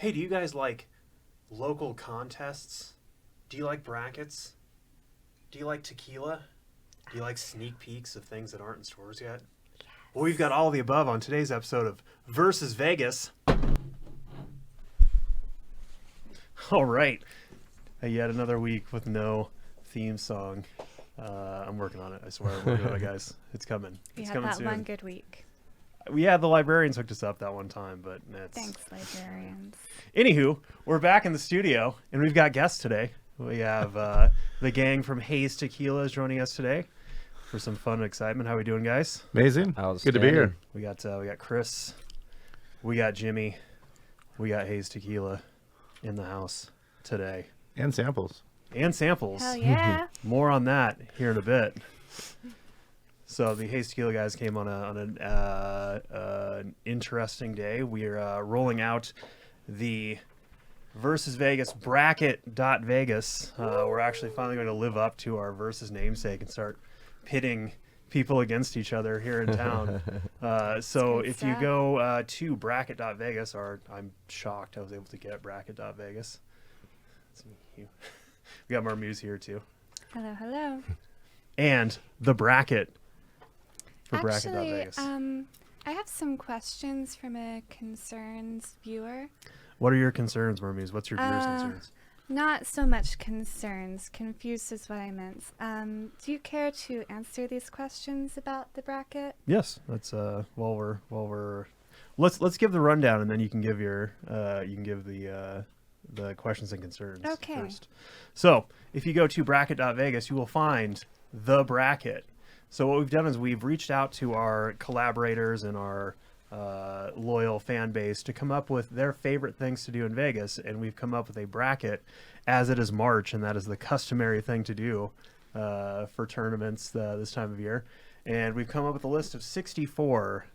Hey, do you guys like local contests? Do you like brackets? Do you like tequila? Do you like sneak peeks of things that aren't in stores yet? Yes. Well, we've got all of the above on today's episode of Versus Vegas. All right. Yet another week with no theme song. I'm working on it. I swear I'm working on it, guys. It's coming. We it's had coming that soon. one good week. Yeah, the librarians hooked us up that one time, but that's... Thanks, librarians. Anywho, we're back in the studio, and we've got guests today. We have the gang from Haze Tequila is joining us today for some fun and excitement. How are we doing, guys? Amazing. Good to be here. We got Chris, we got Jimmy, we got Haze Tequila in the house today. And samples. Hell yeah. More on that here in a bit. So the Haze Tequila guys came on an interesting day. We're rolling out the Versus Vegas bracket.vegas. We're actually finally going to live up to our Versus namesake and start pitting people against each other here in town. So if you go to bracket.vegas, or I'm shocked I was able to get bracket.vegas. We got Marmuse here too. Hello, hello. And the bracket for Actually, bracket.vegas. I have some questions from a concerns viewer. What are your concerns, Marmuse? What's your viewers' concerns? Not so much concerns. Confused is what I meant. Do you care to answer these questions about the bracket? Yes, that's let's give the rundown, and then you can give your the questions and concerns first. So if you go to bracket.vegas, you will find the bracket. So what we've done is we've reached out to our collaborators and our loyal fan base to come up with their favorite things to do in Vegas, and we've come up with a bracket as it is March, and that is the customary thing to do for tournaments this time of year. And we've come up with a list of 64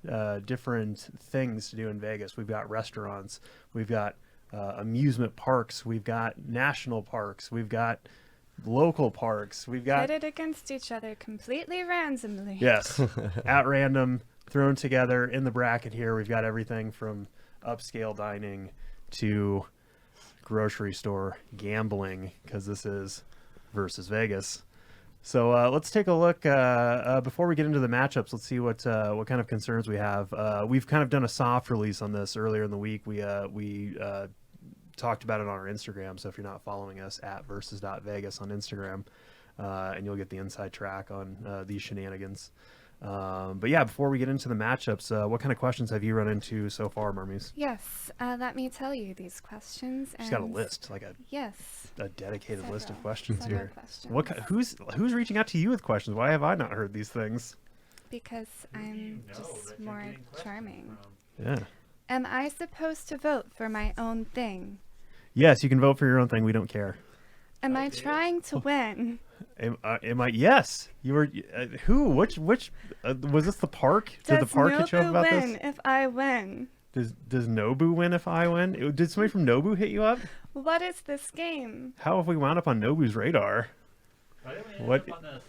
different things to do in Vegas. We've got restaurants, we've got amusement parks, we've got national parks, we've got local parks, we've got pitted against each other completely randomly. Yes, at random, thrown together in the bracket here. We've got everything from upscale dining to grocery store gambling, because this is Versus Vegas. So let's take a look before we get into the matchups. Let's see what kind of concerns we have. We've kind of done a soft release on this earlier in the week. We talked about it on our Instagram. So if you're not following us at versus.vegas on Instagram, and you'll get the inside track on these shenanigans. But yeah, before we get into the matchups, what kind of questions have you run into so far, Marmuse? Yes, let me tell you these questions. She's got a list, like a dedicated list of questions here. Who's reaching out to you with questions? Why have I not heard these things? Because I'm just more charming. Yeah. Am I supposed to vote for my own thing? Yes, you can vote for your own thing. We don't care. Am I trying to win? Am I? Yes, you were. Who? Which? Was this the park? Did the park hit you up about this? Does Nobu win if I win? Does Nobu win if I win? Did somebody from Nobu hit you up? What is this game? How have we wound up on Nobu's radar? Why did we end up on the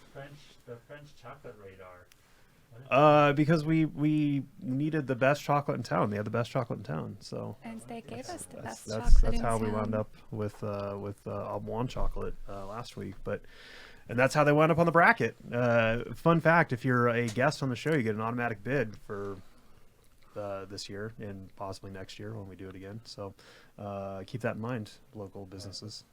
French chocolate radar? Because we needed the best chocolate in town. They had the best chocolate in town, so. And they gave us the best chocolate That's in how town. we wound up with Auboine chocolate last week, and that's how they wound up on the bracket. Fun fact: if you're a guest on the show, you get an automatic bid for this year and possibly next year when we do it again. So keep that in mind, local businesses.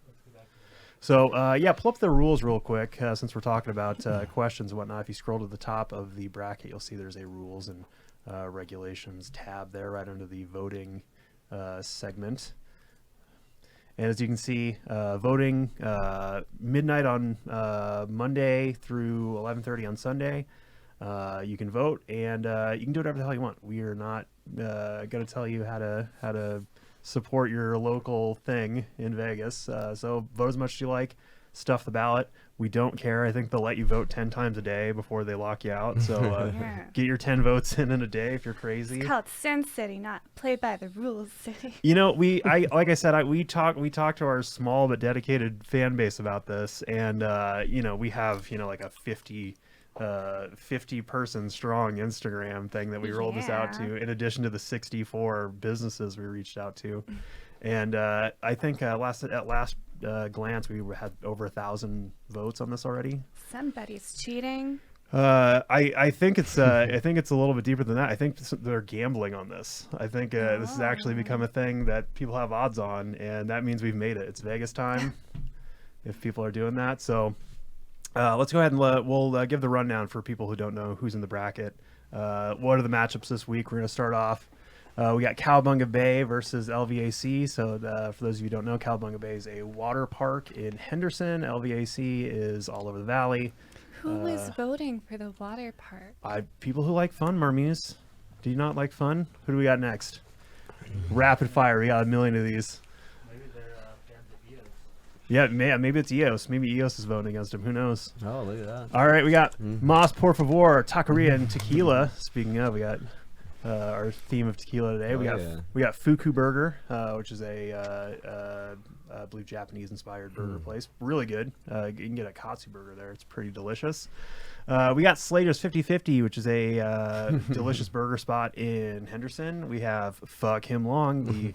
So, pull up the rules real quick since we're talking about questions and whatnot. If you scroll to the top of the bracket, you'll see there's a rules and regulations tab there right under the voting segment. And as you can see, voting midnight on Monday through 11:30 on Sunday. You can vote, and you can do whatever the hell you want. We are not going to tell you how to support your local thing in Vegas. So vote as much as you like. Stuff the ballot. We don't care. I think they'll let you vote 10 times a day before they lock you out. So get your 10 votes in a day if you're crazy. It's called Sin City, not Play by the Rules City. You know, we talked to our small but dedicated fan base about this, and we have like a 50 person strong Instagram thing that we rolled this out to, in addition to the 64 businesses we reached out to. And I think at last glance we had over 1,000 votes on this already. Somebody's cheating. I think it's I think it's a little bit deeper than that. I think they're gambling on this. I think this has actually become a thing that people have odds on, and that means we've made it. It's Vegas time if people are doing that. So let's go ahead and we'll give the rundown for people who don't know who's in the bracket. What are the matchups this week? We're going to start off. We got Cowabunga Bay versus LVAC. So for those of you who don't know, Cowabunga Bay is a water park in Henderson. LVAC is all over the valley. Who was voting for the water park? People who like fun, Marminus. Do you not like fun? Who do we got next? Rapid fire. We got a million of these. Maybe they're fans of Eos. Yeah, maybe it's Eos. Maybe Eos is voting against him. Who knows? Oh, look at that. All right, we got Mas Por Favor, Taqueria, and Tequila. Speaking of, we got our theme of tequila today. We got Fuku Burger, which is I believe Japanese-inspired burger place. Really good. You can get a katsu burger there. It's pretty delicious. We got Slater's 50/50, which is a delicious burger spot in Henderson. We have Fuck Him Long, the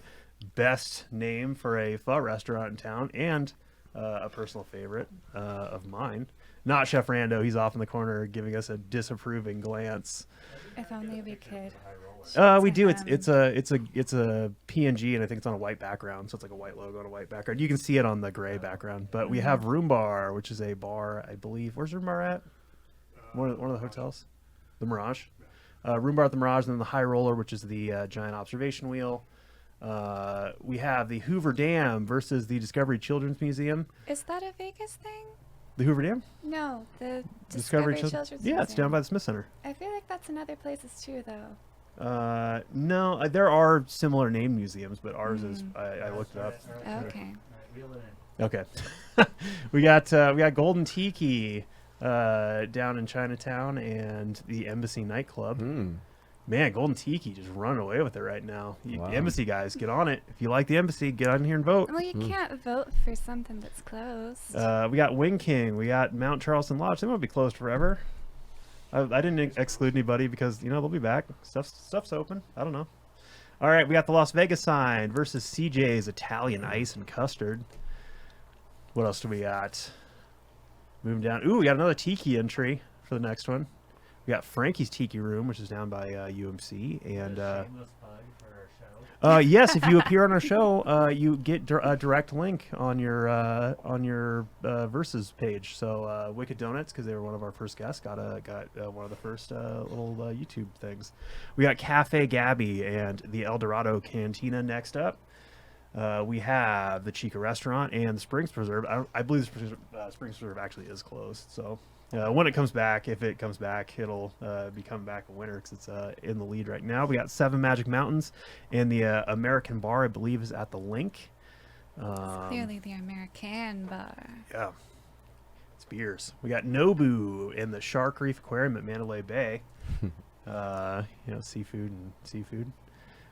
best name for a pho restaurant in town, and a personal favorite of mine. Not Chef Rando. He's off in the corner giving us a disapproving glance. If only we could. We do. It's a PNG, and I think it's on a white background, so it's like a white logo on a white background. You can see it on the gray background. But we have Rhumbar, which is a bar, I believe. Where's Rhumbar at? One of the hotels, the Mirage. Rhumbar at the Mirage, and then the High Roller, which is the giant observation wheel. We have the Hoover Dam versus the Discovery Children's Museum. Is that a Vegas thing? The Hoover Dam? No, the Discovery Children's Yeah, Museum. it's down by the Smith Center. I feel like that's in other places too, though. No, there are similar named museums, but ours is. I looked it up. Okay. Reel it in. Okay. we got Golden Tiki down in Chinatown and the Embassy nightclub. Man, Golden Tiki just running away with it right now. Wow. Embassy guys, get on it. If you like the Embassy, get on here and vote. Well, you can't vote for something that's closed. We got Wing King. We got Mount Charleston Lodge. They won't be closed forever. I didn't exclude anybody because they'll be back. Stuff's open. I don't know. All right, we got the Las Vegas sign versus CJ's Italian Ice and Custard. What else do we got? Moving down. Ooh, we got another Tiki entry for the next one. We got Frankie's Tiki Room, which is down by UMC, and Shameless plug for our show. yes, if you appear on our show, you get a direct link on your Versus page. So Wicked Donuts, because they were one of our first guests, got one of the first little YouTube things. We got Cafe Gabby and the El Dorado Cantina next up. We have the CHICA Restaurant and the Springs Preserve. I believe the Springs Preserve actually is closed. So when it comes back, if it comes back, it'll be coming back a winner because it's in the lead right now. We got Seven Magic Mountains, and the American Bar, I believe, is at the Link. It's clearly the American bar. Yeah, it's beers. We got Nobu in the Shark Reef Aquarium at Mandalay Bay. Seafood and seafood.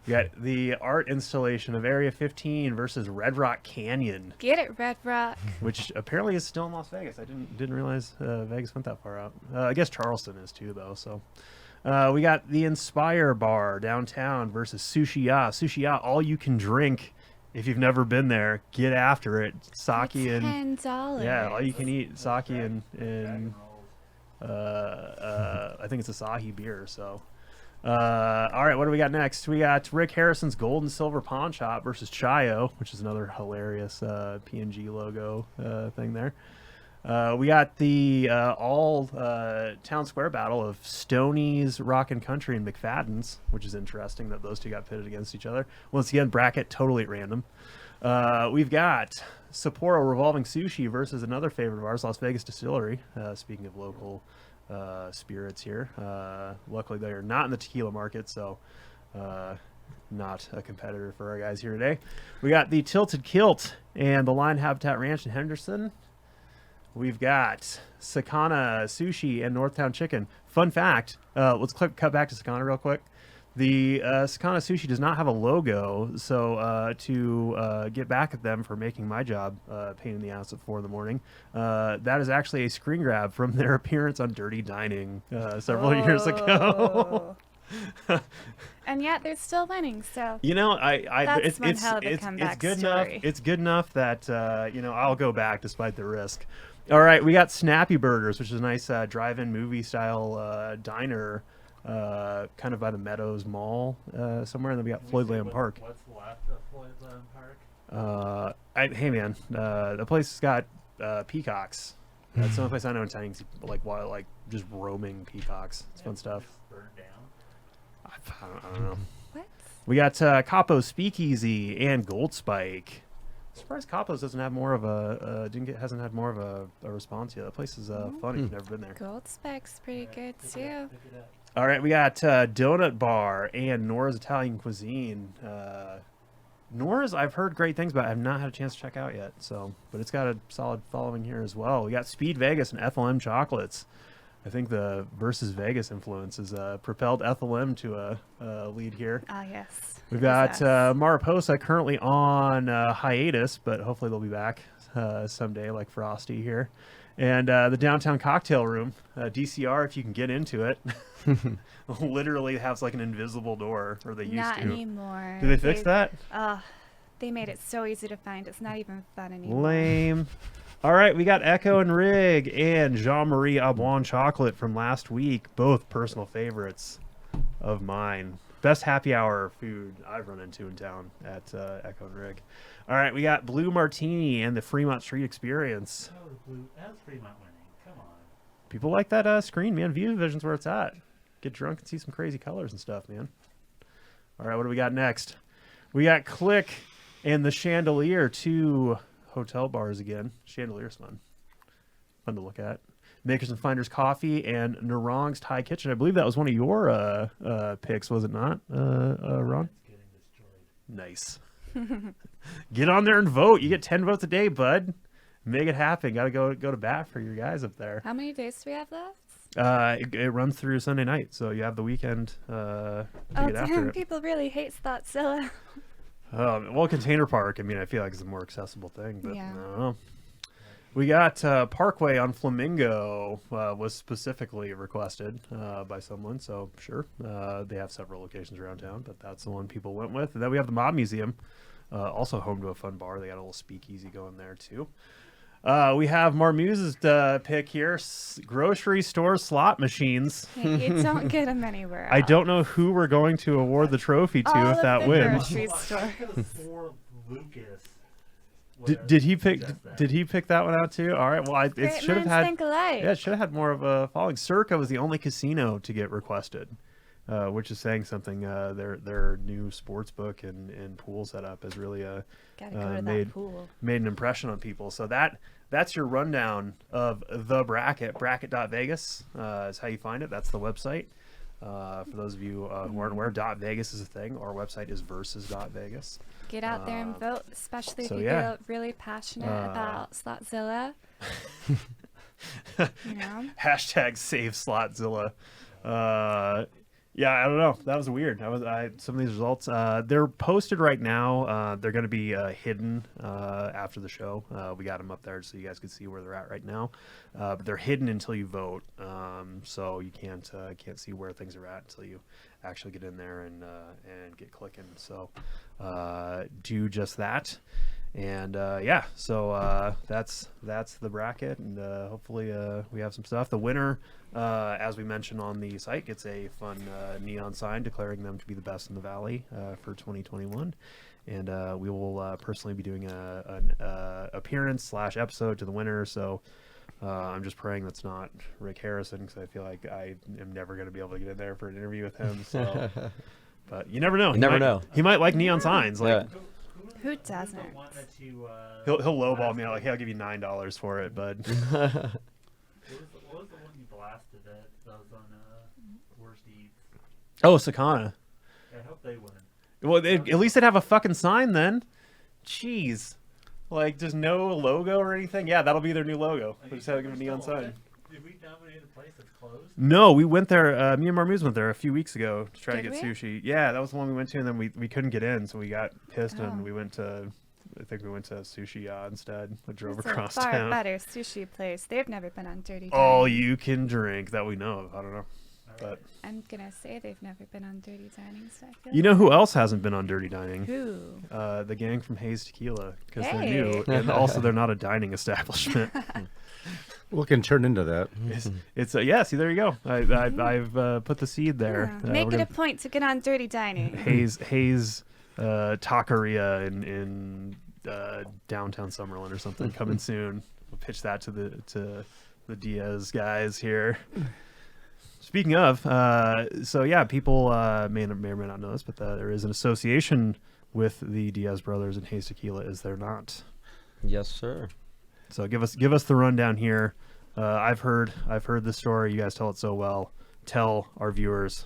We got the art installation of Area 15 versus Red Rock Canyon, Get it, Red Rock. which apparently is still in Las Vegas. I didn't realize Vegas went that far out. I guess Charleston is too, though. So we got the Inspire Bar downtown versus Sushi Ya. Sushi Ya, all you can drink. If you've never been there, get after it. Sake and $10. yeah, all you can eat sake and I think it's Asahi beer. So. All right, what do we got next? We got Rick Harrison's Gold and Silver Pawn Shop versus Chayo, which is another hilarious PNG logo thing there. We got the all town square battle of Stoney's Rockin' Country and McFadden's, which is interesting that those two got pitted against each other. Once again, bracket totally at random. We've got Sapporo Revolving Sushi versus another favorite of ours, Las Vegas Distillery. Speaking of local spirits here. Luckily, they are not in the tequila market, so not a competitor for our guys here today. We got the Tilted Kilt and the Line Habitat Ranch in Henderson. We've got Sakana Sushi and Northtown Chicken. Fun fact, let's cut back to Sakana real quick. The Sakana Sushi does not have a logo, so to get back at them for making my job pain in the ass at 4 in the morning, that is actually a screen grab from their appearance on Dirty Dining several years ago. And yet they're still winning. So You know, That's one hell of a it's comeback good story. enough. It's good enough that I'll go back despite the risk. All right, we got Snappy Burgers, which is a nice drive-in movie style diner, kind of by the Meadows Mall somewhere. And then we got Floyd Lamb Park. What's left of Floyd Lamb Park? Hey man, the place has got peacocks. That's the only place I know in town. You can see like just roaming peacocks. It's fun stuff. Just burned down. I don't know. what? We got Capo's Speakeasy and Gold Spike. Surprised Capo's doesn't have more of a hasn't had more of a response yet. That place is fun if you've never been there. Gold Spike's pretty good too. Pick it up. All right, we got Donut Bar and Nora's Italian Cuisine. Nora's I've heard great things about. I've not had a chance to check out yet. So, but it's got a solid following here as well. We got Speed Vegas and Ethel M Chocolates. I think the versus Vegas influence has propelled Ethel M to a lead here. Ah, yes. We've It got is us. Mariposa currently on hiatus, but hopefully they'll be back someday, like Frosty here. And the Downtown Cocktail Room, DCR, if you can get into it, literally has like an invisible door, or they used Not to. anymore. Did they fix that? They made it so easy to find. It's not even fun anymore. Lame. All right, we got Echo and Rig and Jean-Marie Auboine chocolate from last week, both personal favorites of mine. Best happy hour food I've run into in town at Echo and Rig. All right, we got Blue Martini and the Fremont Street Experience. Oh, the blue. That's Fremont winning. Come on. People like that screen, man. View Vision's where it's at. Get drunk and see some crazy colors and stuff, man. All right, what do we got next? We got Clique and the Chandelier, two hotel bars again. Chandelier's fun. Fun to look at. Makers and Finders Coffee and Narong's Thai Kitchen. I believe that was one of your picks, was it not, Ron? It's getting destroyed. Nice. Get on there and vote. You get 10 votes a day, bud. Make it happen. Got to go to bat for your guys up there. How many days do we have left? It runs through Sunday night, so you have the weekend to get after damn, it. people really hate Slotzilla. Well, Container Park, I mean, I feel like it's a more accessible thing, but Yeah. I don't know. We got Parkway on Flamingo was specifically requested by someone, so sure. They have several locations around town, but that's the one people went with. And then we have the Mob Museum, also home to a fun bar. They got a little speakeasy going there, too. We have Marmuse's pick here, grocery store slot machines. You don't get them anywhere else. I don't know who we're going to award the trophy to All if of that the wins. grocery Well, I store. could've swore Lucas. Did he pick? suggest that. Did he pick that one out too? All right. Well, it Great should have minds had. think alike. Yeah, it should have had more of a following. Circa was the only casino to get requested, which is saying something. Their new sports book and pool setup has really Gotta go to made that pool. made an impression on people. So that's your rundown of the bracket. Bracket.vegas is how you find it. That's the website. For those of you who aren't aware, .vegas is a thing. Our website is versus.vegas. Get out there and vote, especially so if you yeah. feel really passionate about Slotzilla. You know? Hashtag save Slotzilla. Yeah, I don't know. That was weird. Some of these results. They're posted right now. They're going to be hidden after the show. We got them up there so you guys can see where they're at right now. But they're hidden until you vote. So you can't see where things are at until you actually get in there and get clicking. So do just that. And yeah, so that's the bracket, and hopefully we have some stuff. The winner, as we mentioned on the site, gets a fun neon sign declaring them to be the best in the Valley for 2021. And we will personally be doing an appearance / episode to the winner. So I'm just praying that's not Rick Harrison, because I feel like I am never going to be able to get in there for an interview with him. So, but you never know. You never know. He might like neon signs. Like. Yeah. Who Who's doesn't? the one that you, He'll lowball me out like, hey, I'll give you $9 for it, bud. what was the one you blasted that was on Worst Eats? Oh, Sakana. I hope they win. Well, at least they'd have a fucking sign then. Jeez. Like, just no logo or anything? Yeah, that'll be their new logo. Like, We just have to give a we're neon still sign. open? Did we nominate a place that's closed? No, we went there. Me and Marmuse went there a few weeks ago to try to Did get we? sushi. Yeah, that was the one we went to, and then we couldn't get in, so we got pissed, Oh. and we went to, I think we went to Sushi Ya instead. We drove It's across a far town. better sushi place. They've never been on Dirty All Dining. you can drink that we know of. I don't know. All But I'm gonna say they've never been on Dirty Dining, so I feel you know who else hasn't been on Dirty Dining? who? The gang from Haze Tequila, because they're Hey. new, and also they're not a dining establishment. Well, it can turn into that. It's yeah. See, there you go. I've put the seed there. Yeah. Make We're it a gonna- point to get on Dirty Dining. Haze Taqueria in downtown Summerlin or something coming soon. We'll pitch that to the Diaz guys here. Speaking of, so yeah, people may or may not know this, but there is an association with the Diaz brothers and Haze Tequila, is there not? Yes, sir. So give us the rundown here. I've heard the story. You guys tell it so well. Tell our viewers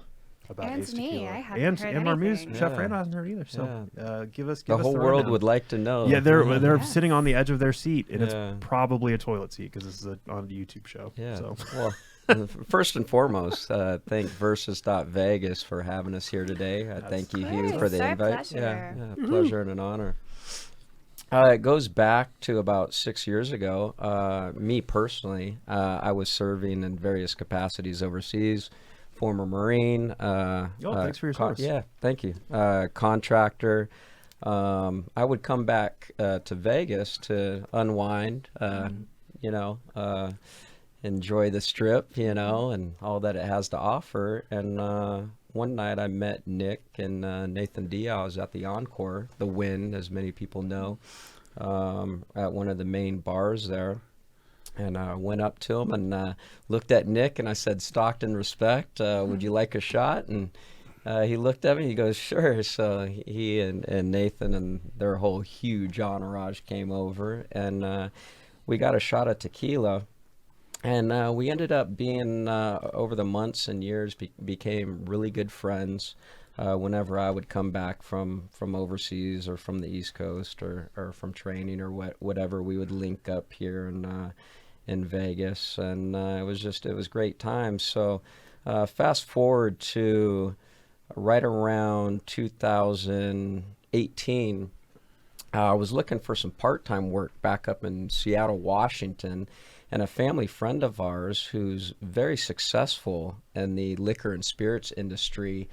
about And Haze me, Tequila. I haven't heard and Marmuse, anything. Chef Yeah. Randall hasn't heard either. So give us The the whole world rundown. would like to know. Yeah, they're Yes. sitting on the edge of their seat, and Yeah. it's probably a toilet seat because this is on a YouTube show. Yeah. So Well, first and foremost, thank Versus.Vegas for having us here today. Thank you, Hugh, Of for the course, our invite. pleasure. Yeah, pleasure and an honor. It goes back to about 6 years ago. Me personally, I was serving in various capacities overseas. Former Marine. thanks for your service. Yeah, thank you. Contractor. I would come back to Vegas to unwind. You know. Enjoy the strip, you know, and all that it has to offer. And one night I met Nick and Nathan Diaz at the Encore, the Win, as many people know, at one of the main bars there. And I went up to him and looked at Nick and I said, "Stockton respect, would you like a shot?" And he looked at me, he goes, "Sure." So he and Nathan and their whole huge entourage came over and we got a shot of tequila. And we ended up being, over the months and years, became really good friends. Whenever I would come back from overseas or from the East Coast or from training or whatever, we would link up here in Vegas. And it was great times. So fast forward to right around 2018, I was looking for some part-time work back up in Seattle, Washington. And a family friend of ours who's very successful in the liquor and spirits industry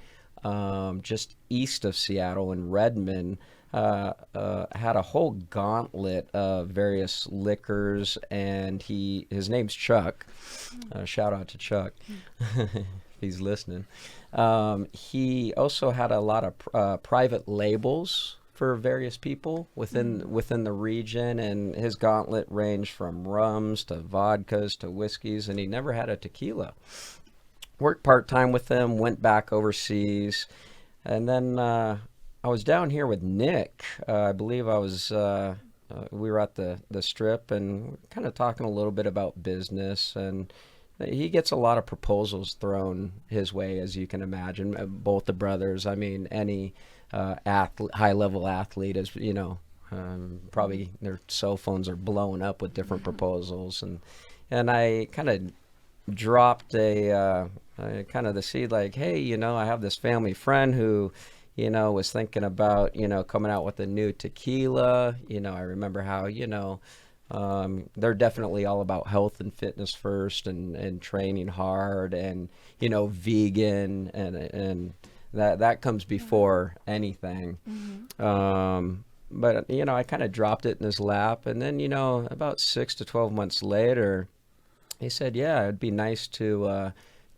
just east of Seattle in Redmond had a whole gauntlet of various liquors, and his name's Chuck. Shout out to Chuck if he's listening. He also had a lot of private labels for various people within the region, and his gauntlet ranged from rums to vodkas to whiskeys, and he never had a tequila. Worked part-time with him, went back overseas, and then I was down here with Nick. I believe I was we were at the strip and kind of talking a little bit about business, and he gets a lot of proposals thrown his way, as you can imagine. Both the brothers, I mean, any high-level athlete is, you know, probably their cell phones are blowing up with different proposals, and I kind of dropped a kind of the seed, like, hey, you know, I have this family friend who, you know, was thinking about, you know, coming out with a new tequila. You know, I remember how, you know, they're definitely all about health and fitness first, and training hard, and, you know, vegan, and that comes before anything. But, you know, I kind of dropped it in his lap. And then, you know, about 6 to 12 months later, he said, yeah, it'd be nice to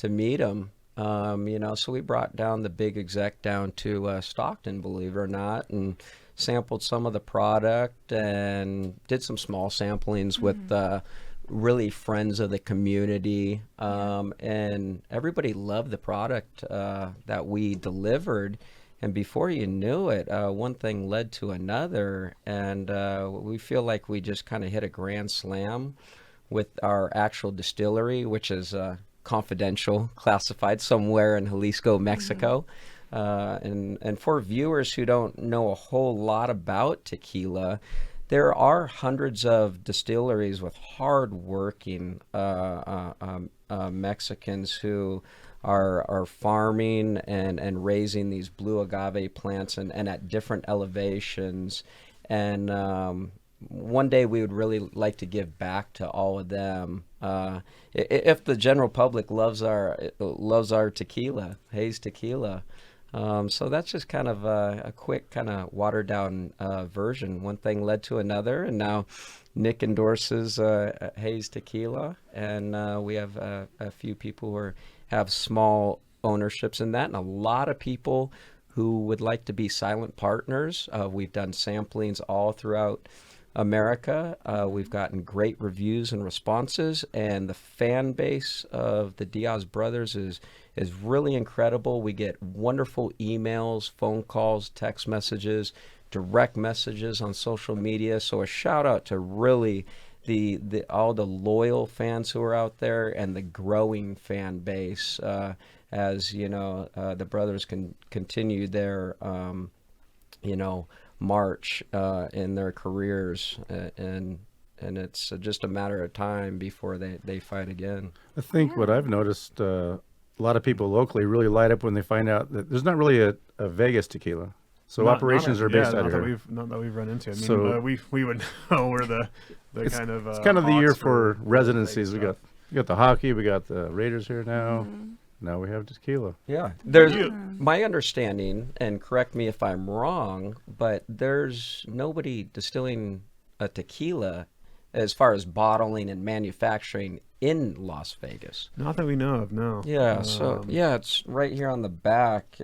meet him. You know, so we brought down the big exec down to Stockton, believe it or not, and sampled some of the product and did some small samplings with really friends of the community, and everybody loved the product that we delivered. And before you knew it, one thing led to another, and we feel like we just kind of hit a grand slam with our actual distillery, which is confidential, classified somewhere in Jalisco, Mexico. And for viewers who don't know a whole lot about tequila, there are hundreds of distilleries with hard-working Mexicans who are farming and raising these blue agave plants and at different elevations. And one day we would really like to give back to all of them If the general public loves our tequila, Haze Tequila. So that's just kind of a quick, kind of watered down version. One thing led to another, and now Nick endorses Haze Tequila, and we have a few people who have small ownerships in that, and a lot of people who would like to be silent partners. We've done samplings all throughout America. We've gotten great reviews and responses, and the fan base of the Diaz brothers is really incredible. We get wonderful emails, phone calls, text messages, direct messages on social media. So a shout out to really all the loyal fans who are out there and the growing fan base as the brothers can continue their march in their careers, and it's just a matter of time before they fight again. I think what I've noticed, a lot of people locally really light up when they find out that there's not really a Vegas tequila. So operations are based out here. Not that we've run into. I mean, So- we would know we're the It's kind of it's kind of the year Oxford for residencies. We stuff. got the hockey, we got the Raiders here now. Now we have tequila. Yeah, there's my understanding, and correct me if I'm wrong, but there's nobody distilling a tequila as far as bottling and manufacturing in Las Vegas. Not that we know of, no. Yeah, so it's right here on the back.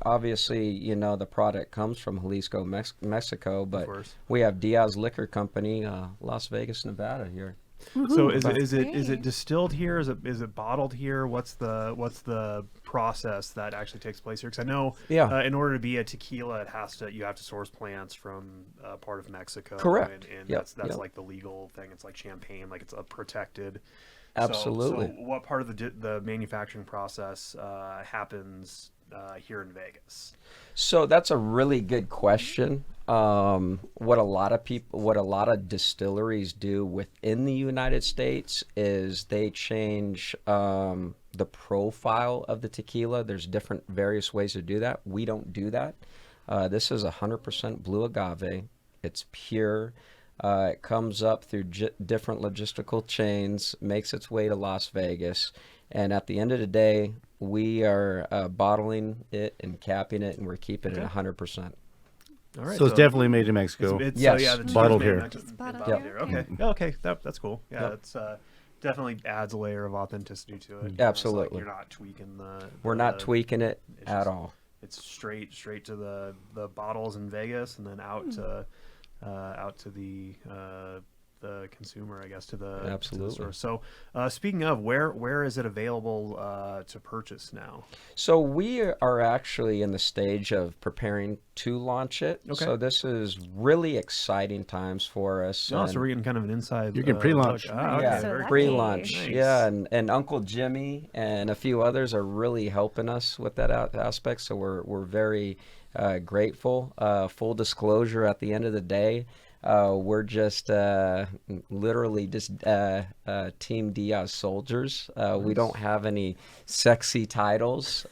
Obviously, the product comes from Jalisco, Mexico, but course. we have Diaz Liquor Company, Las Vegas, Nevada here. So is it Great. distilled here? Is it bottled here? What's the process that actually takes place here? Because I know, in order to be a tequila, you have to source plants from part of Mexico. Correct. And Yep, that's yep. like the legal thing. It's like champagne, like it's a protected. Absolutely. So what part of the manufacturing process happens here in Vegas? So that's a really good question. What a lot of distilleries do within the United States is they change the profile of the tequila. There's various ways to do that. We don't do that. This is 100% blue agave. It's pure. It comes up through different logistical chains, makes its way to Las Vegas, and at the end of the day, we are bottling it and capping it, and we're keeping it 100%. All right. So it's definitely made in Mexico. It's, Yes. the tequila's Bottled made in here. Mexico. It's bottled Bottled here. here. Okay. Yeah, okay. That's cool. Yeah, Yep. it's definitely adds a layer of authenticity to it. You know, it's Absolutely. like you're not tweaking We're not tweaking it it's at just- all. It's straight to the bottles in Vegas, and then out to the consumer, I guess, to the Absolutely. store. So, speaking of, where is it available to purchase now? So we are actually in the stage of preparing to launch it. Okay. So this is really exciting times for us. Oh, and- so we're getting kind of an inside. You can pre-launch. look. Ah, okay, yeah, So very cool. pre-launch. Nice. Yeah, and Uncle Jimmy and a few others are really helping us with that aspect. So we're very grateful. Full disclosure, at the end of the day, we're just literally just Team Diaz soldiers. We don't have any sexy titles.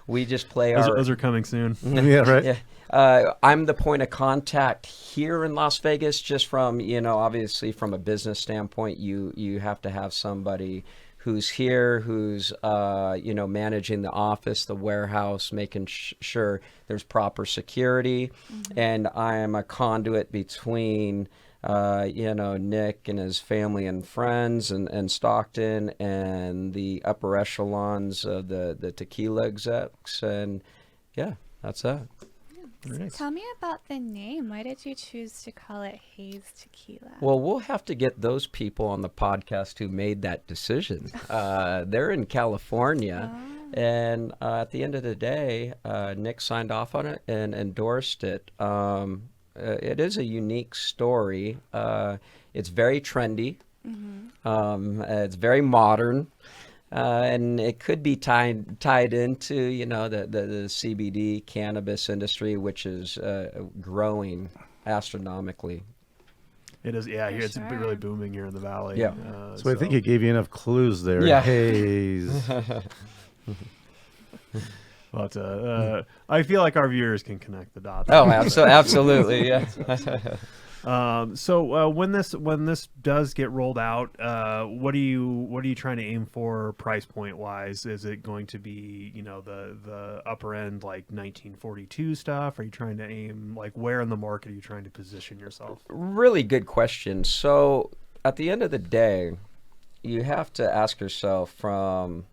We just play Those are coming soon. Yeah, right. Yeah. I'm the point of contact here in Las Vegas, just from, obviously from a business standpoint, you have to have somebody who's here, who's, managing the office, the warehouse, making sure there's proper security. And I am a conduit between, Nick and his family and friends and Stockton and the upper echelons of the tequila execs. And yeah, that's that. Very nice. Tell me about the name. Why did you choose to call it Haze Tequila? Well, we'll have to get those people on the podcast who made that decision. They're in California. And at the end of the day, Nick signed off on it and endorsed it. It is a unique story. It's very trendy. It's very modern. And it could be tied into, the CBD cannabis industry, which is growing astronomically. It is, yeah. Here it's sure. really booming here in the valley. Yeah. So I think it gave you enough clues there. Yeah. Haze. But I feel like our viewers can connect the dots. Oh, absolutely, yeah. So when this does get rolled out, what are you trying to aim for price point wise? Is it going to be the upper end like 1942 stuff? Are you trying to aim like where in the market are you trying to position yourself? Really good question. So at the end of the day, you have to ask yourself from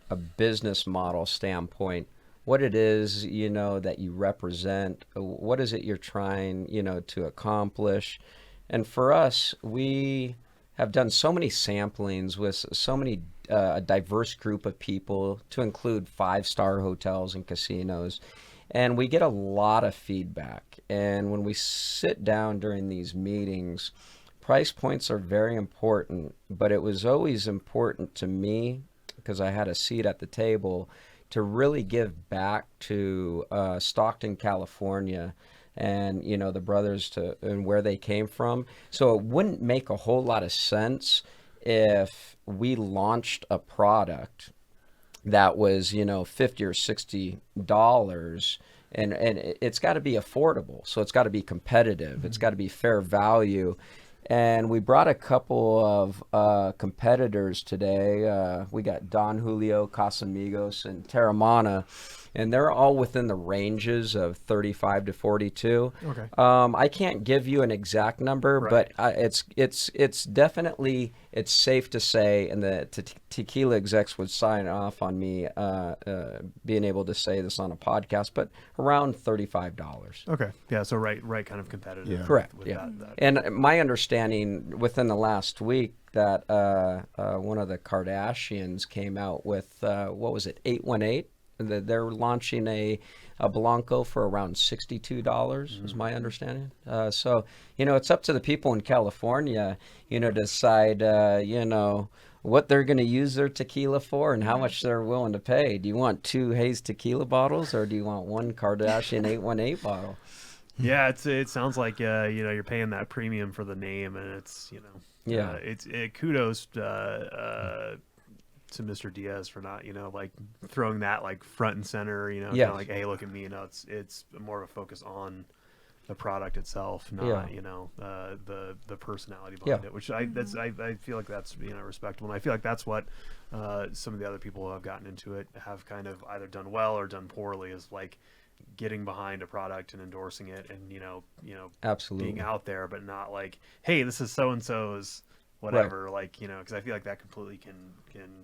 a business model standpoint, what it is, that you represent, what is it you're trying, to accomplish. And for us, we have done so many samplings with so many, a diverse group of people to include 5-star hotels and casinos. And we get a lot of feedback. And when we sit down during these meetings, price points are very important, but it was always important to me because I had a seat at the table to really give back to Stockton, California, and the brothers and where they came from. So it wouldn't make a whole lot of sense if we launched a product that was $50 or $60, and it's got to be affordable. So it's got to be competitive. Mm-hmm. It's got to be fair value. And we brought a couple of competitors today. We got Don Julio, Casamigos, and Terramana, and they're all within the ranges of 35 to 42. Okay. I can't give you an exact number, right. but it's definitely, it's safe to say, and the tequila execs would sign off on me being able to say this on a podcast, but around $35. Okay. Yeah. So right kind of competitive. Yeah. Correct. With Yeah. that. And my understanding within the last week that one of the Kardashians came out with what was it, 818? They're launching a Blanco for around $62 is my understanding. So it's up to the people in California to decide what they're going to use their tequila for and how much they're willing to pay. Do you want 2 Haze Tequila bottles or do you want 1 Kardashian 818 bottle? Yeah, it sounds like you're paying that premium for the name, and it's Yeah. it's kudos to Mr. Diaz for not like throwing that like front and center, Yes. kinda like, hey, look at me, it's more of a focus on the product itself, not the personality behind it, which I feel like that's respectable, and I feel like that's what some of the other people who have gotten into it have kind of either done well or done poorly, is like getting behind a product and endorsing it, and Absolutely. being out there, but not like, hey, this is so and so's whatever, Right. like because I feel like that completely can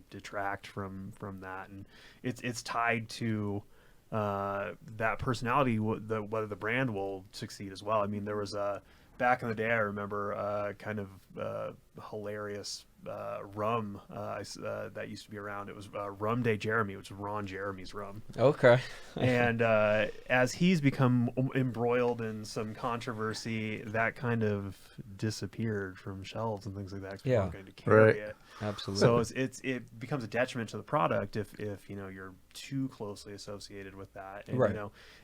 detract from that, and it's tied to that personality, whether the brand will succeed as well. I mean, there was back in the day, I remember kind of hilarious rum that used to be around. It was Rum Day Jeremy, which was Ron Jeremy's rum. Okay. And as he's become embroiled in some controversy, that kind of disappeared from shelves and things like that. 'Cause people aren't going to carry Right. it. Absolutely. So it becomes a detriment to the product if you're too closely associated with that. And Right.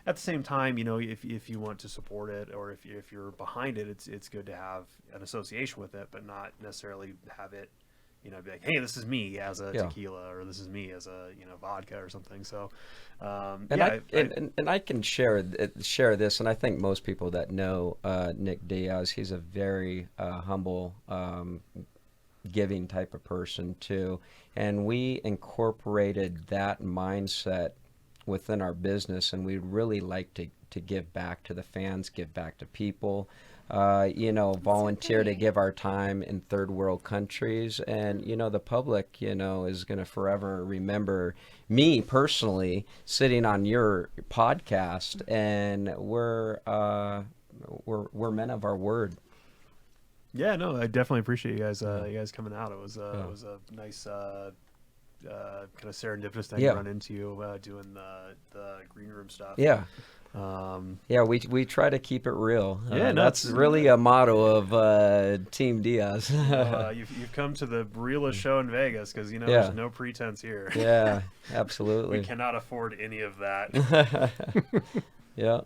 At the same time, if you want to support it, or if you're behind it, it's good to have an association with it, but not necessarily have it be like, hey, this is me as a tequila, or this is me as a vodka or something. So I can share this, and I think most people that know Nick Diaz, he's a very humble, giving type of person too, and we incorporated that mindset within our business, and we'd really like to give back to the fans, give back to people, volunteer to give our time in third world countries, and the public is going to forever remember me personally sitting on your podcast, and we're men of our word. Yeah, no, I definitely appreciate you guys coming out. It was a nice kind of serendipitous thing to run into you doing the green room stuff. Yeah. We try to keep it real. That's it's really a motto of Team Diaz. You've come to the realest show in Vegas, because there's no pretense here. Yeah, absolutely. We cannot afford any of that. Yeah.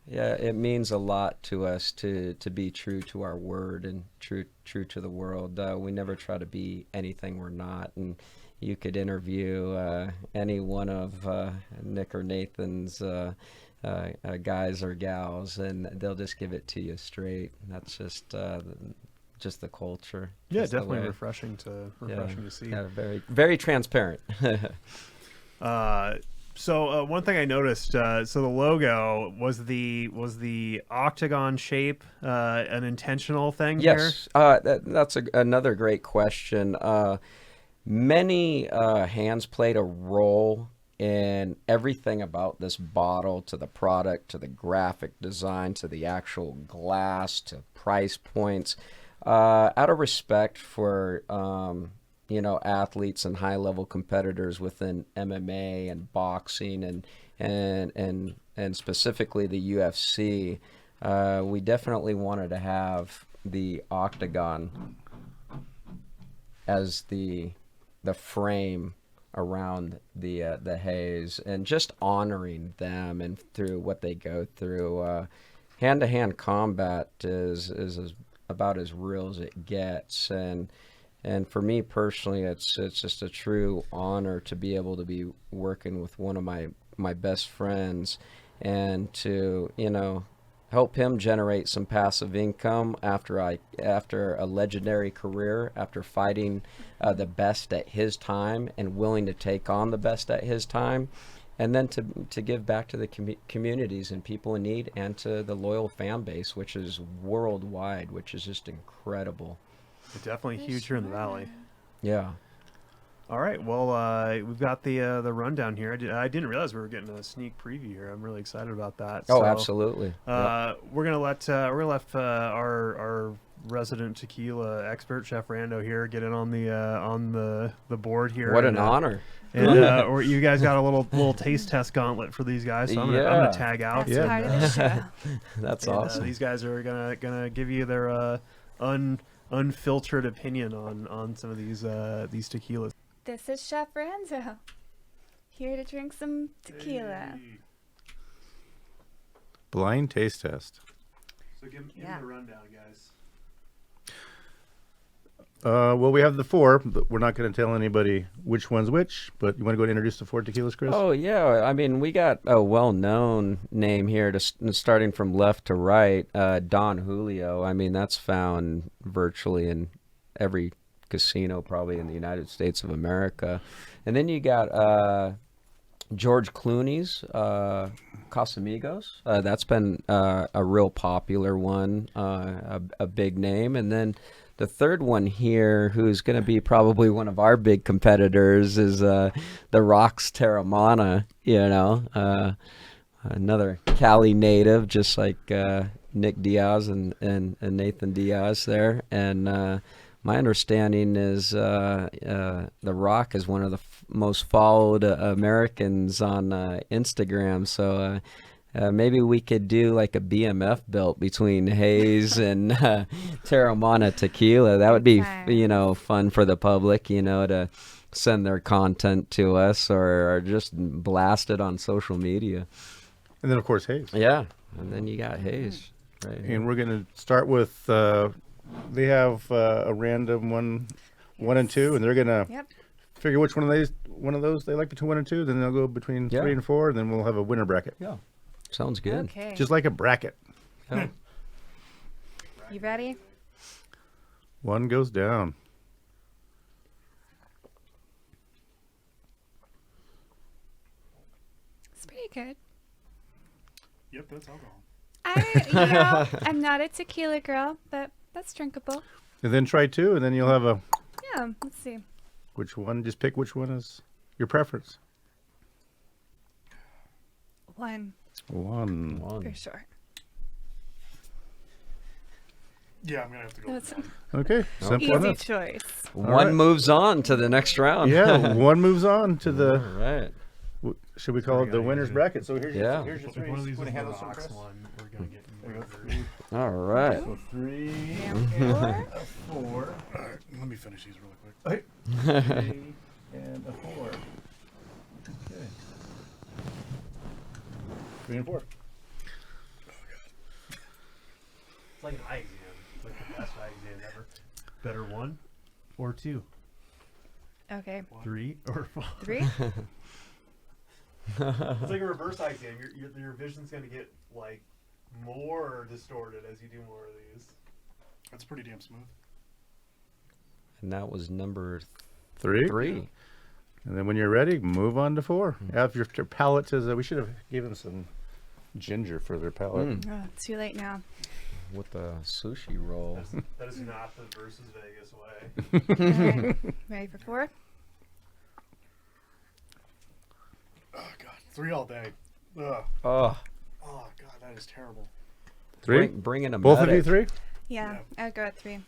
It means a lot to us to be true to our word and true to the world. We never try to be anything we're not, and you could interview any one of Nick or Nathan's guys or gals, and they'll just give it to you straight. That's just the culture. Yeah, Just the definitely way. refreshing to see. Yeah, very very transparent. So one thing I noticed, so the logo was the octagon shape an intentional thing here? Yes, that's another great question. Many hands played a role in everything about this bottle, to the product, to the graphic design, to the actual glass, to price points. Out of respect for athletes and high-level competitors within MMA and boxing and specifically the UFC, we definitely wanted to have the octagon as the frame around the Haze, and just honoring them and through what they go through. Hand-to-hand combat is about as real as it gets, and for me personally, it's just a true honor to be able to be working with one of my best friends, and to help him generate some passive income after a legendary career, after fighting the best at his time and willing to take on the best at his time, and then to give back to the communities and people in need, and to the loyal fan base, which is worldwide, which is just incredible. Definitely huge here in the Valley. Yeah. All right, well, we've got the rundown here. I didn't realize we were getting a sneak preview here. I'm really excited about that. Oh, So, absolutely. Yep. We're gonna let our resident tequila expert, Chef Rando, here get in on the board here. What an honor. And or you guys got a little taste test gauntlet for these guys, so I'm gonna tag out. That's part of the show. That's And, awesome. these guys are gonna give you their unfiltered opinion on some of these tequilas. This is Chef Rando, here to drink some tequila. Blind taste test. So give me Yeah. the rundown, guys. Well, we have the 4, but we're not going to tell anybody which one's which. But you want to go and introduce the 4 tequilas, Chris? Oh, yeah. I mean, we got a well-known name here, starting from left to right, Don Julio. I mean, that's found virtually in every casino probably in the United States of America. And then you got George Clooney's Casamigos. That's been a real popular one, a big name. And then the third one here, who's going to be probably one of our big competitors, is the Rock's Terramana, another Cali native, just like Nick Diaz and Nathan Diaz there. And my understanding is The Rock is one of the most followed Americans on Instagram. So maybe we could do like a BMF belt between Haze and Terramana Tequila. That would be, fun for the public, to send their content to us or just blast it on social media. And then, of course, Haze. Yeah, and then you got Haze. Right here. And we're going to start with, they have a random one and 2, and they're going to figure which one of those they like between 1 and 2. Then they'll go between 3 and 4, and then we'll have a winner bracket. Yeah. Sounds good. Okay. Just like a bracket. Yeah. You ready? One goes down. It's pretty good. Yep, that's alcohol. I'm not a tequila girl, but that's drinkable. And then try 2, and then you'll have a... Yeah, let's see. Which one? Just pick which one is your preference. One, One. for sure. Yeah, I'm gonna have to go. That's an Okay, simple easy enough. choice. One right. moves on to the next round. Yeah, one moves on to All the... right. Should we call it the winner's bracket? So here's Yeah. your 3. One of these Wanna is the handle some, Rock's Chris? one. We're gonna get All right. 3 And 4. 4. All right, let me finish these really quick. 3 and a 4. Okay. 3 and 4. It's like an eye exam. It's like the best eye exam ever. Better 1 or 2, Okay, 3 or 4. 3. It's like a reverse eye exam. Your vision's going to get like more distorted as you do more of these. That's pretty damn smooth. And that was number Three. 3. And then when you're ready, move on to 4. If your palate is, we should have given some ginger for their palate. Oh, too late now. With the sushi roll. That is not the versus Vegas way. All right. Ready for 4? Oh god, 3 all day. Ugh. Oh, Oh god, that is terrible. 3? bring in a Both of you medic. 3? Yeah, I'd go with 3.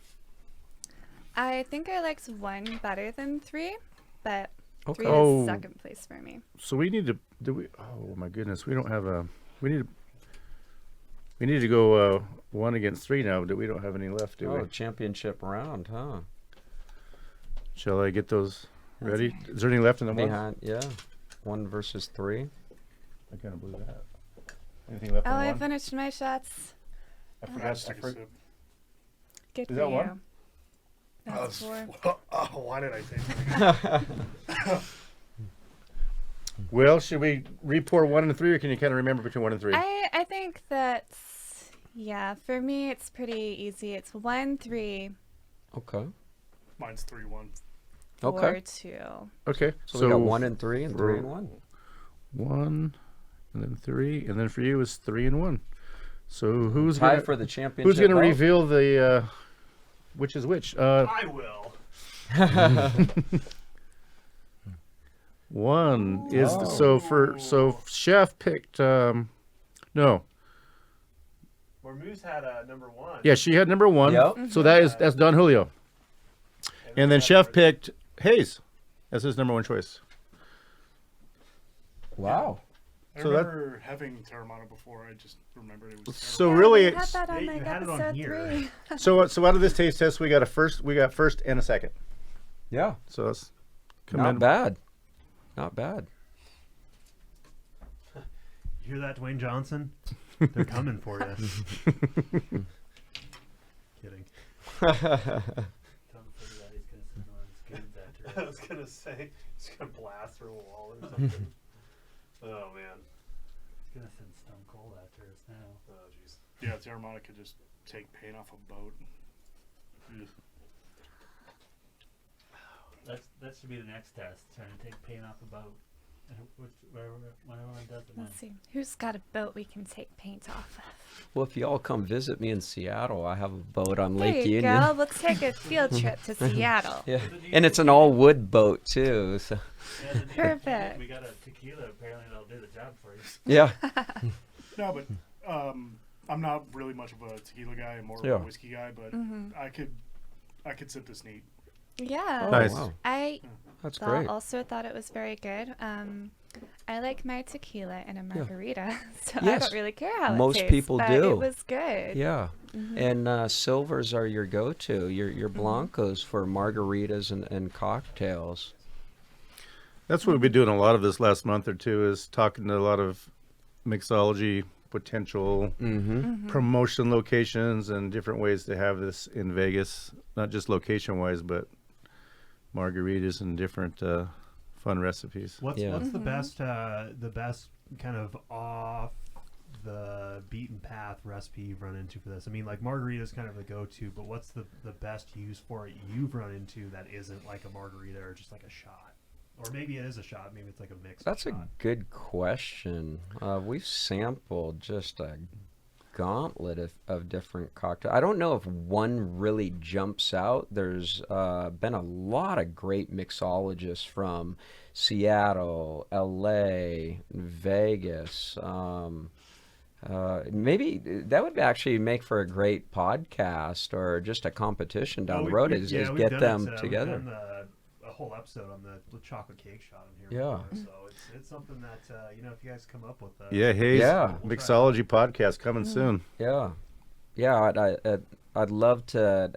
I think I liked 1 better than 3, but 3 is Oh. second place for me. So we need to oh my goodness, we don't have we need to go 1 against 3 now, but we don't have any left, do Oh, we? championship round, huh? Shall I get those ready? Is there any left in the one? Behind, yeah. 1 versus 3. I kind of blew that. Anything left Oh, in the I one? finished my shots. I forgot. Take a sip. Good Is for that you. 1? That's 4. Oh, why did I say Well, should we re-pour 1 and 3, or can you kind of remember between 1 and 3? I think that's, yeah, for me it's pretty easy. It's 1, 3, Okay. Mine's 3-1. 4, Okay. 2. Okay, So we got 1 and 3 and 3 and 1. 1, and then 3, and then for you is 3 and 1. So who's Tie gonna for the championship. who's gonna belt? reveal the which is which? I will. 1 is Oh. so Chef picked no. Where Moose had number 1. Yeah, she had number 1. Yep. So that's Don Julio. And then Chef picked Haze as his number 1 choice. Wow. I So that- remember having Terramana before. I just remembered it was So terrible. really we it's had that on Yeah, like you had it on episode here. 3. so out of this taste test we got first and a second. Yeah. So that's Not bad. Not bad. You hear that, Dwayne Johnson? They're coming for you. Kidding. Tom Brady, he's gonna sit on his goons after. I was gonna say he's gonna blast through a wall or something. Oh man. He's gonna send Stone Cold after us now. Oh jeez. Yeah, Terramana could just take paint off a boat. Ugh. That should be the next test. Trying to take paint off a boat. And whenever one does it. Let's see. Who's got a boat we can take paint off of? Well, if you all come visit me in Seattle, I have a boat on Lake There you Union. go. We'll take a field trip to Seattle. Yeah, and it's an all wood boat too. So Yeah, the new Perfect. tequila- We got a tequila. Apparently, that'll do the job for you. yeah, No, but I'm not really much of a tequila guy. I'm more Yeah. of a whiskey guy. But I could sip this neat. Yeah. Nice. wow, I that's great. also thought it was very good. I like my tequila in a margarita, so I Yes. don't really care how Most it tastes. people but do. It was good. Yeah, and silvers are your go-to. Your blancos for margaritas and cocktails. That's what we've been doing a lot of this last month or two is talking to a lot of mixology potential promotion locations and different ways to have this in Vegas, not just location wise, but margaritas and different fun recipes. What's Yeah. the best kind of off the beaten path recipe you've run into for this? I mean, like margarita's kind of the go-to, but what's the best use for it you've run into that isn't like a margarita or just like a shot? Or maybe it is a shot. Maybe it's like a mix. That's shot. a good question. We've sampled just a gauntlet of different cocktails. I don't know if one really jumps out. There's been a lot of great mixologists from Seattle, LA, Vegas. Maybe that would actually make for a great podcast or just a competition down the road. Is we've get done them it, we've together. done a whole episode on the chocolate cake shot in here. Yeah. before, so it's something that if you guys come up with Yeah, Hayes, Yeah. mixology podcast coming soon. Yeah, yeah. I'd love to,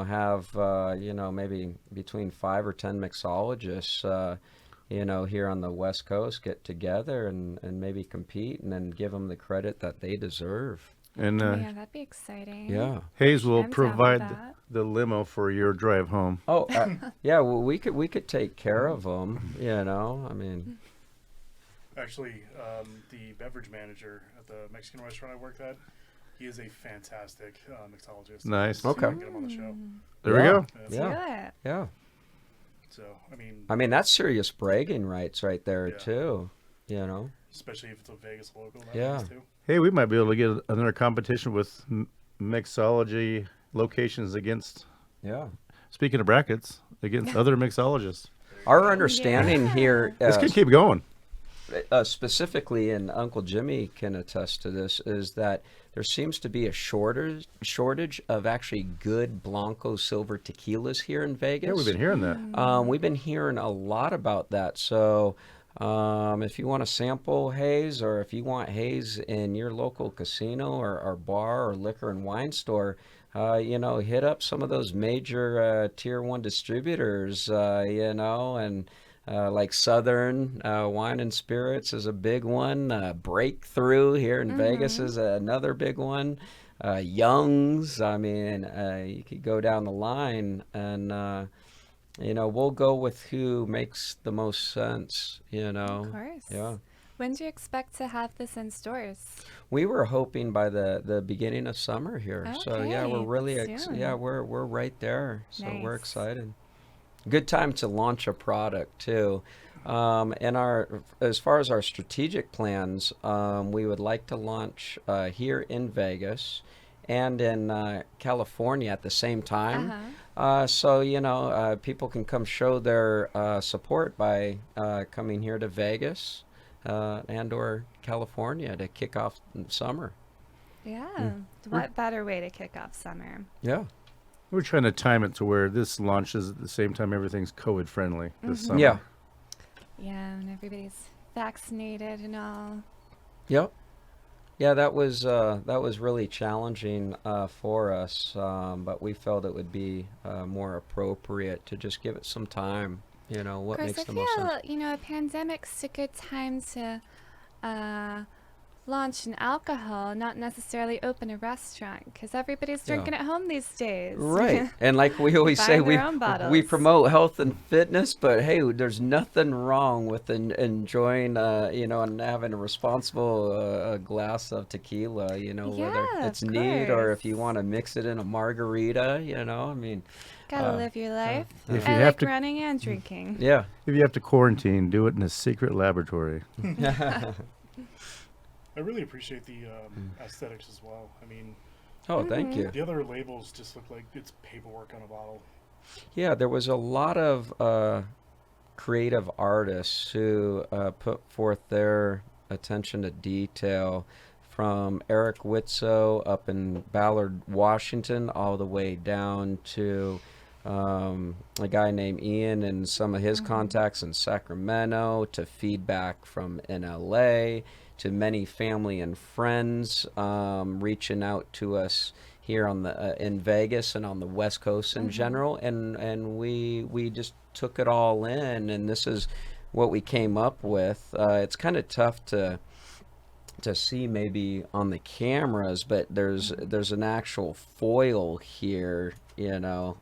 have, maybe between 5 or 10 mixologists, here on the West Coast get together and maybe compete and then give them the credit that they deserve. And Yeah, that'd be exciting. Yeah. Hayes will I'm down with provide that. the limo for your drive home. Oh, yeah. Well, we could take care of them. I mean, Actually, the beverage manager at the Mexican restaurant I worked at, he is a fantastic mixologist. Nice. See if we Okay. can get him on the show. There we go. Do it. Yeah. So, I mean, that's serious bragging rights right there, Yeah. too. You know? especially if it's a Vegas local. That Yeah. means too. Hey, we might be able to get another competition with mixology locations against, Yeah. speaking of brackets, against other mixologists. Our understanding here, This can keep going. specifically, and Uncle Jimmy can attest to this, is that there seems to be a shortage of actually good Blanco silver tequilas here in Vegas. Yeah, we've been hearing that. We've been hearing a lot about that. So if you want to sample Haze, or if you want Haze in your local casino or bar or liquor and wine store, hit up some of those major tier 1 distributors, and like Southern Wine and Spirits is a big one. Breakthrough here in Vegas is another big one. Young's, I mean, you could go down the line, and we'll go with who makes the most sense. Of course. Yeah. When do you expect to have this in stores? We were hoping by the beginning of summer here. So yeah, we're Okay, really soon. we're right there. So we're Nice. excited. Good time to launch a product too. And as far as our strategic plans, we would like to launch here in Vegas and in California at the same time. So people can come show their support by coming here to Vegas and or California to kick off summer. Yeah. What better way to kick off summer? Yeah. We're trying to time it to where this launches at the same time everything's COVID friendly this summer. Yeah. Yeah, and everybody's vaccinated and all. Yep. Yeah, that was really challenging for us, but we felt it would be more appropriate to just give it some time. What Of course, makes I the most sense? feel, a pandemic's a good time to launch an alcohol, not necessarily open a restaurant, because everybody's drinking at home these days. Right. And like we always say, Buying we their own bottles. we promote health and fitness, but hey, there's nothing wrong with enjoying, and having a responsible glass of tequila, whether Yeah, it's of neat or if you course. want to mix it in a margarita, I mean, Gotta live your life. If you I have like to- running and drinking. yeah. If you have to quarantine, do it in a secret laboratory. I really appreciate the aesthetics as well. I mean, Oh, thank you. the other labels just look like it's paperwork on a bottle. Yeah, there was a lot of creative artists who put forth their attention to detail, from Eric Witso up in Ballard, Washington, all the way down to a guy named Ian and some of his contacts in Sacramento, to feedback from in LA, to many family and friends reaching out to us here on in Vegas and on the West Coast in general, and we just took it all in, and this is what we came up with. It's kind of tough to see maybe on the cameras, but there's an actual foil here,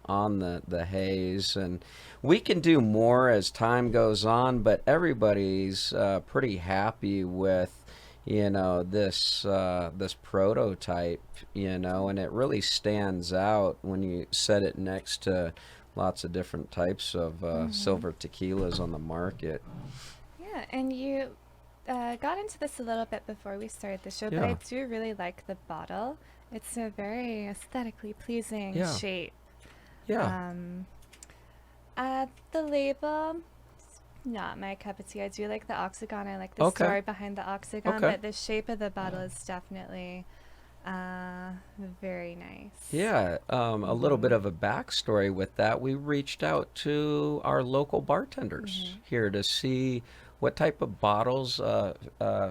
on the haze, and we can do more as time goes on, but everybody's pretty happy with this prototype, and it really stands out when you set it next to lots of different types of silver tequilas on the market. Yeah, and you got into this a little bit before we started the show, but Yeah. I do really like the bottle. It's a very aesthetically pleasing Yeah. shape. Yeah. The label, it's not my cup of tea. I do like the octagon. I like the Okay. story behind the octagon, Okay. but the shape of the bottle is definitely very nice. Yeah, a little bit of a backstory with that. We reached out to our local bartenders here to see what type of bottles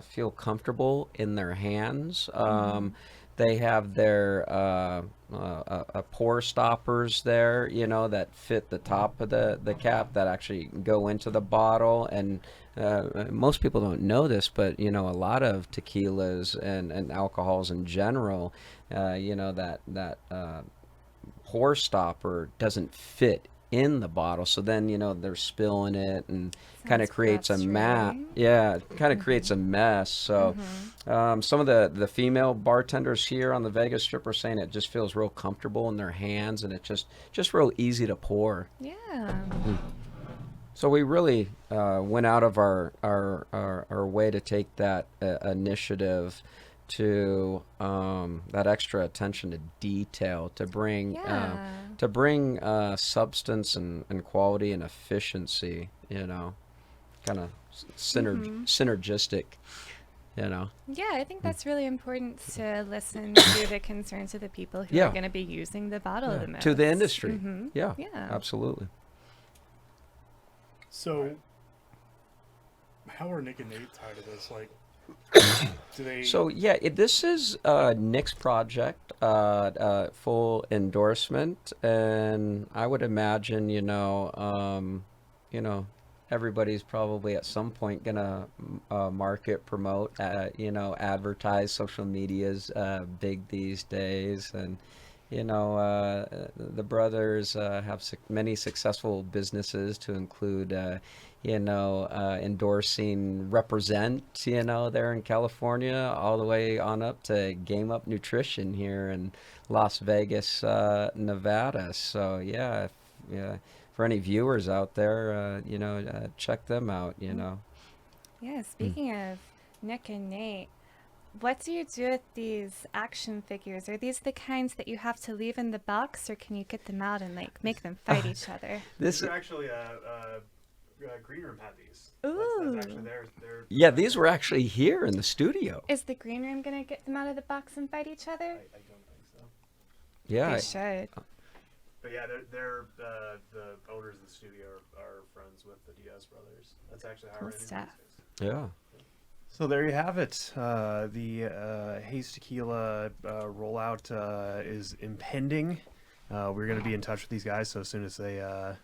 feel comfortable in their hands. They have their pour stoppers there, that fit the top of the cap, that actually go into the bottle. And most people don't know this, but a lot of tequilas and alcohols in general, that pour stopper doesn't fit in the bottle. So then, they're spilling it and kind of Sounds creates a mat. frustrating. Yeah, it kind of creates a mess. So some of the female bartenders here on the Vegas Strip are saying it just feels real comfortable in their hands, and it just real easy to pour. Yeah. So we really went out of our way to take that initiative to that extra attention to detail, to bring substance and quality and efficiency, kind of synergistic, Yeah, I think that's really important to listen to the concerns of the people who are going to be using the bottle the most. to the industry. Yeah, absolutely. So, how are Nick and Nate tied to this? Like, do they? So yeah, this is Nick's project, full endorsement, and I would imagine, everybody's probably at some point gonna market, promote, advertise. Social media's big these days, and the brothers have many successful businesses, to include endorsing Represent, there in California, all the way on up to Game Up Nutrition here in Las Vegas, Nevada. So yeah, for any viewers out there, check them out. Yeah, speaking of Nick and Nate, what do you do with these action figures? Are these the kinds that you have to leave in the box, or can you get them out and make them fight each other? These are actually Green Room had these. Ooh. That's actually their Yeah, these were actually here in the studio. Is the green room gonna get them out of the box and fight each other? I don't think so. Yeah. They should. But yeah, they're the owners of the studio are friends with the Diaz brothers. That's actually how I Cool ran into stuff. these guys. Yeah. So there you have it. The Haze Tequila rollout is impending. We're going to be in touch with these guys, so as soon as they are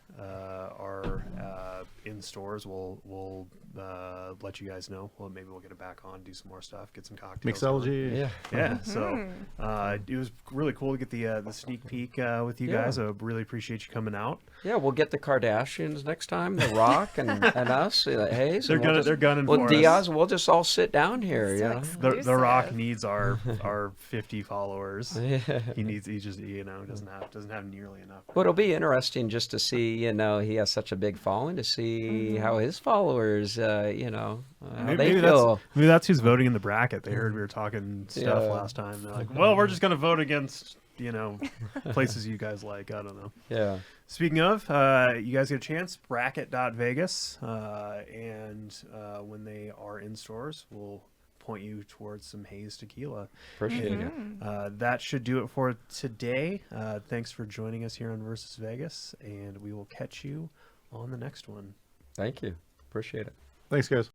in stores, we'll let you guys know. Well, maybe we'll get it back on, do some more stuff, get some cocktails. Mixology. Yeah. Yeah. So it was really cool to get the sneak peek with you guys. I really appreciate you coming out. Yeah, we'll get the Kardashians next time, The Rock and us. Haze. They're gunning Well, for Diaz, us. we'll just all sit down here. So The Rock needs our 50 followers. Yeah. He just doesn't have nearly enough. Well, it'll be interesting just to see, he has such a big following, to see how his followers, how they Maybe feel. that's who's voting in the bracket. They heard we were talking stuff last time. They're like, well, we're just going to vote against, places you guys like. I don't know. Yeah. Speaking of, you guys get a chance, bracket.vegas. And when they are in stores, we'll point you towards some Haze Tequila. Appreciate it. That should do it for today. Thanks for joining us here on Versus Vegas, and we will catch you on the next one. Thank you. Appreciate it. Thanks, guys.